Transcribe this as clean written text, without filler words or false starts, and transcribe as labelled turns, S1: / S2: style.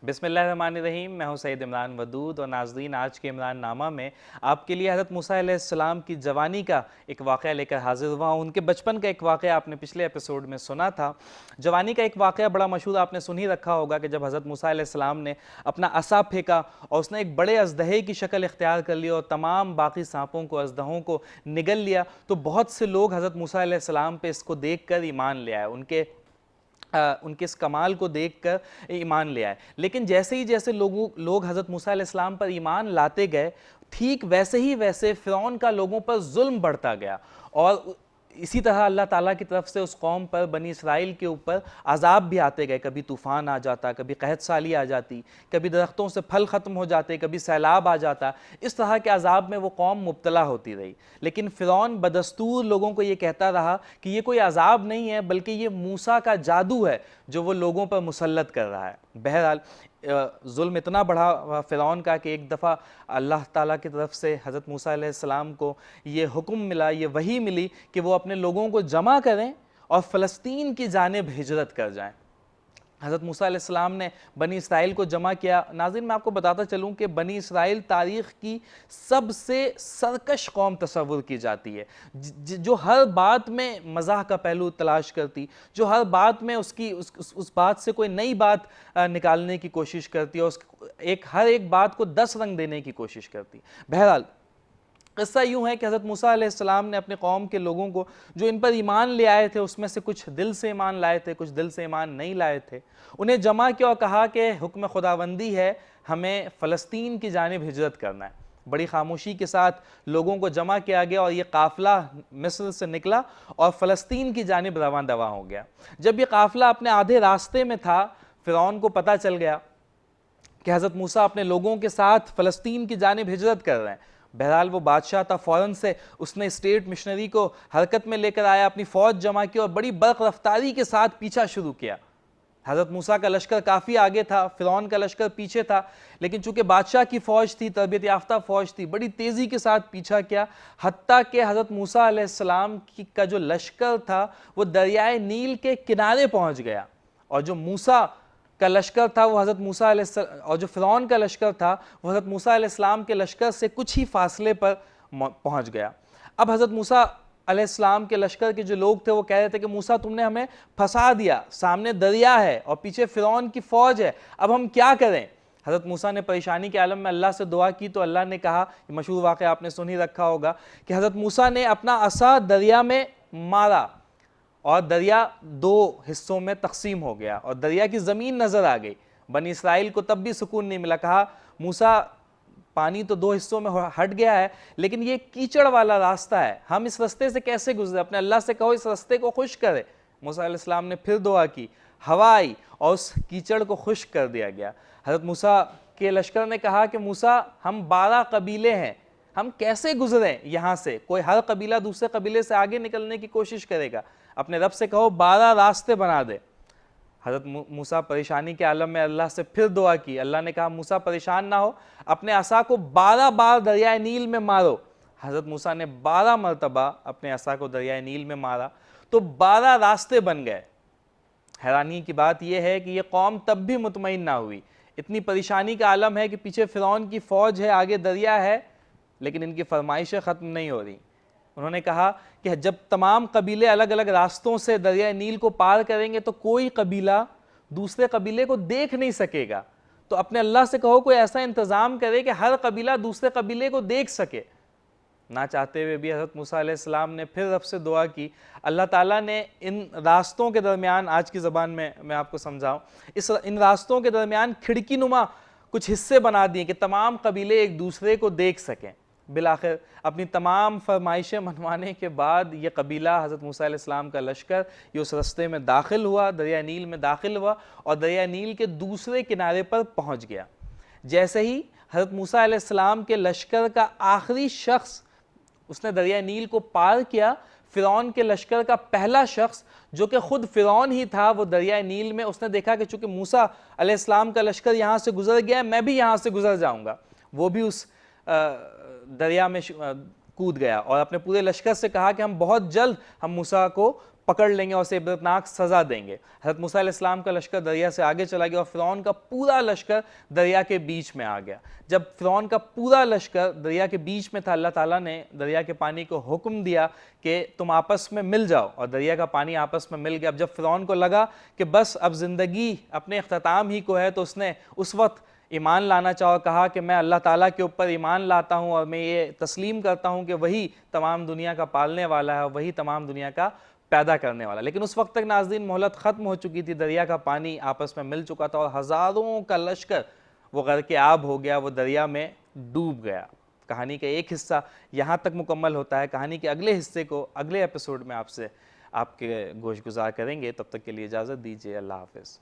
S1: بسم اللہ الرحمن الرحیم، میں ہوں سید عمران ودود اور ناظرین آج کے عمران نامہ میں آپ کے لیے حضرت موسیٰ علیہ السلام کی جوانی کا ایک واقعہ لے کر حاضر ہوا ہوں۔ ان کے بچپن کا ایک واقعہ آپ نے پچھلے ایپیسوڈ میں سنا تھا۔ جوانی کا ایک واقعہ بڑا مشہور آپ نے سن ہی رکھا ہوگا کہ جب حضرت موسیٰ علیہ السلام نے اپنا عصا پھینکا اور اس نے ایک بڑے اژدہے کی شکل اختیار کر لی اور تمام باقی سانپوں کو اژدہوں کو نگل لیا، تو بہت سے لوگ حضرت موسیٰ علیہ السلام پہ اس کو دیکھ کر ایمان لے آئے، ان کے اس کمال کو دیکھ کر ایمان لے آئے۔ لیکن جیسے لوگ حضرت موسیٰ علیہ السلام پر ایمان لاتے گئے، ٹھیک ویسے فرعون کا لوگوں پر ظلم بڑھتا گیا، اور اسی طرح اللہ تعالیٰ کی طرف سے اس قوم پر، بنی اسرائیل کے اوپر عذاب بھی آتے گئے۔ کبھی طوفان آ جاتا، کبھی قحط سالی آ جاتی، کبھی درختوں سے پھل ختم ہو جاتے، کبھی سیلاب آ جاتا۔ اس طرح کے عذاب میں وہ قوم مبتلا ہوتی رہی۔ لیکن فرعون بدستور لوگوں کو یہ کہتا رہا کہ یہ کوئی عذاب نہیں ہے بلکہ یہ موسیٰ کا جادو ہے جو وہ لوگوں پر مسلط کر رہا ہے۔ بہرحال ظلم اتنا بڑھا فرعون کا کہ ایک دفعہ اللہ تعالیٰ کی طرف سے حضرت موسیٰ علیہ السلام کو یہ حکم ملا، یہ وحی ملی کہ وہ اپنے لوگوں کو جمع کریں اور فلسطین کی جانب ہجرت کر جائیں۔ حضرت موسیٰ علیہ السلام نے بنی اسرائیل کو جمع کیا۔ ناظرین، میں آپ کو بتاتا چلوں کہ بنی اسرائیل تاریخ کی سب سے سرکش قوم تصور کی جاتی ہے، جو ہر بات میں مزاح کا پہلو تلاش کرتی، جو ہر بات میں اس بات سے کوئی نئی بات نکالنے کی کوشش کرتی اور ہر ایک بات کو 10 رنگ دینے کی کوشش کرتی۔ بہرحال قصہ یوں ہے کہ حضرت موسیٰ علیہ السلام نے اپنے قوم کے لوگوں کو جو ان پر ایمان لے آئے تھے، اس میں سے کچھ دل سے ایمان لائے تھے، کچھ دل سے ایمان نہیں لائے تھے، انہیں جمع کیا اور کہا کہ حکم خداوندی ہے، ہمیں فلسطین کی جانب ہجرت کرنا ہے۔ بڑی خاموشی کے ساتھ لوگوں کو جمع کیا گیا اور یہ قافلہ مصر سے نکلا اور فلسطین کی جانب رواں دواں ہو گیا۔ جب یہ قافلہ اپنے آدھے راستے میں تھا، فرعون کو پتہ چل گیا کہ حضرت موسیٰ اپنے لوگوں کے ساتھ فلسطین کی جانب ہجرت کر رہے ہیں۔ بہرحال وہ بادشاہ تھا، فوراً سے اس نے اسٹیٹ مشنری کو حرکت میں لے کر آیا، اپنی فوج جمع کی اور بڑی برق رفتاری کے ساتھ پیچھا شروع کیا۔ حضرت موسیٰ کا لشکر کافی آگے تھا، فرعون کا لشکر پیچھے تھا، لیکن چونکہ بادشاہ کی فوج تھی، تربیت یافتہ فوج تھی، بڑی تیزی کے ساتھ پیچھا کیا، حتیٰ کہ حضرت موسیٰ علیہ السلام کا جو لشکر تھا وہ دریائے نیل کے کنارے پہنچ گیا، اور جو موسیٰ کا لشکر تھا وہ حضرت موسیٰ علیہ السلام، اور جو فرعون کا لشکر تھا وہ حضرت موسیٰ علیہ السلام کے لشکر سے کچھ ہی فاصلے پر پہنچ گیا۔ اب حضرت موسیٰ علیہ السلام کے لشکر کے جو لوگ تھے وہ کہہ رہے تھے کہ موسیٰ تم نے ہمیں پھنسا دیا، سامنے دریا ہے اور پیچھے فرعون کی فوج ہے، اب ہم کیا کریں؟ حضرت موسیٰ نے پریشانی کے عالم میں اللہ سے دعا کی تو اللہ نے کہا، یہ مشہور واقعہ آپ نے سن ہی رکھا ہوگا کہ حضرت موسیٰ نے اپنا عصا دریا میں مارا اور دریا 2 حصوں میں تقسیم ہو گیا اور دریا کی زمین نظر آ گئی۔ بنی اسرائیل کو تب بھی سکون نہیں ملا، کہا موسیٰ پانی تو 2 حصوں میں ہٹ گیا ہے لیکن یہ کیچڑ والا راستہ ہے، ہم اس راستے سے کیسے گزرے؟ اپنے اللہ سے کہو اس راستے کو خشک کرے۔ موسیٰ علیہ السلام نے پھر دعا کی، ہوا آئی اور اس کیچڑ کو خشک کر دیا گیا۔ حضرت موسیٰ کے لشکر نے کہا کہ موسیٰ ہم 12 قبیلے ہیں، ہم کیسے گزریں یہاں سے؟ کوئی ہر قبیلہ دوسرے قبیلے سے آگے نکلنے کی کوشش کرے گا، اپنے رب سے کہو 12 راستے بنا دے۔ حضرت موسیٰ پریشانی کے عالم میں اللہ سے پھر دعا کی، اللہ نے کہا موسیٰ پریشان نہ ہو، اپنے عصا کو 12 بار دریائے نیل میں مارو۔ حضرت موسیٰ نے 12 مرتبہ اپنے عصا کو دریائے نیل میں مارا تو 12 راستے بن گئے۔ حیرانی کی بات یہ ہے کہ یہ قوم تب بھی مطمئن نہ ہوئی، اتنی پریشانی کا عالم ہے کہ پیچھے فرعون کی فوج ہے، آگے دریا ہے، لیکن ان کی فرمائشیں ختم نہیں ہو رہی۔ انہوں نے کہا کہ جب تمام قبیلے الگ الگ راستوں سے دریائے نیل کو پار کریں گے تو کوئی قبیلہ دوسرے قبیلے کو دیکھ نہیں سکے گا، تو اپنے اللہ سے کہو کوئی ایسا انتظام کرے کہ ہر قبیلہ دوسرے قبیلے کو دیکھ سکے۔ نہ چاہتے ہوئے بھی حضرت موسیٰ علیہ السلام نے پھر رب سے دعا کی، اللہ تعالیٰ نے ان راستوں کے درمیان، آج کی زبان میں آپ کو سمجھاؤں، ان راستوں کے درمیان کھڑکی نما کچھ حصے بنا دیے کہ تمام قبیلے ایک دوسرے کو دیکھ سکیں۔ بالآخر اپنی تمام فرمائشیں منوانے کے بعد یہ قبیلہ حضرت موسیٰ علیہ السلام کا لشکر یہ اس رستے میں داخل ہوا، دریائے نیل میں داخل ہوا اور دریائے نیل کے دوسرے کنارے پر پہنچ گیا۔ جیسے ہی حضرت موسیٰ علیہ السلام کے لشکر کا آخری شخص اس نے دریائے نیل کو پار کیا، فرعون کے لشکر کا پہلا شخص جو کہ خود فرعون ہی تھا، وہ دریائے نیل میں اس نے دیکھا کہ چونکہ موسیٰ علیہ السلام کا لشکر یہاں سے گزر گیا ہے، میں بھی یہاں سے گزر جاؤں گا۔ وہ بھی اس دریا میں کود گیا اور اپنے پورے لشکر سے کہا کہ ہم بہت جلد موسیٰ کو پکڑ لیں گے اور اسے عبرتناک سزا دیں گے۔ حضرت موسیٰ علیہ السلام کا لشکر دریا سے آگے چلا گیا اور فرعون کا پورا لشکر دریا کے بیچ میں آ گیا۔ جب فرعون کا پورا لشکر دریا کے بیچ میں تھا، اللہ تعالیٰ نے دریا کے پانی کو حکم دیا کہ تم آپس میں مل جاؤ، اور دریا کا پانی آپس میں مل گیا۔ اب جب فرعون کو لگا کہ بس اب زندگی اپنے اختتام ہی کو ہے، تو اس نے اس وقت ایمان لانا چاہا، کہا کہ میں اللہ تعالیٰ کے اوپر ایمان لاتا ہوں اور میں یہ تسلیم کرتا ہوں کہ وہی تمام دنیا کا پالنے والا ہے اور وہی تمام دنیا کا پیدا کرنے والا۔ لیکن اس وقت تک ناظرین مہلت ختم ہو چکی تھی، دریا کا پانی آپس میں مل چکا تھا اور ہزاروں کا لشکر وہ غرق آب ہو گیا، وہ دریا میں ڈوب گیا۔ کہانی کا ایک حصہ یہاں تک مکمل ہوتا ہے۔ کہانی کے اگلے حصے کو اگلے ایپیسوڈ میں آپ کے گوش گزار کریں گے۔ تب تک کے لیے اجازت دیجیے، اللہ حافظ۔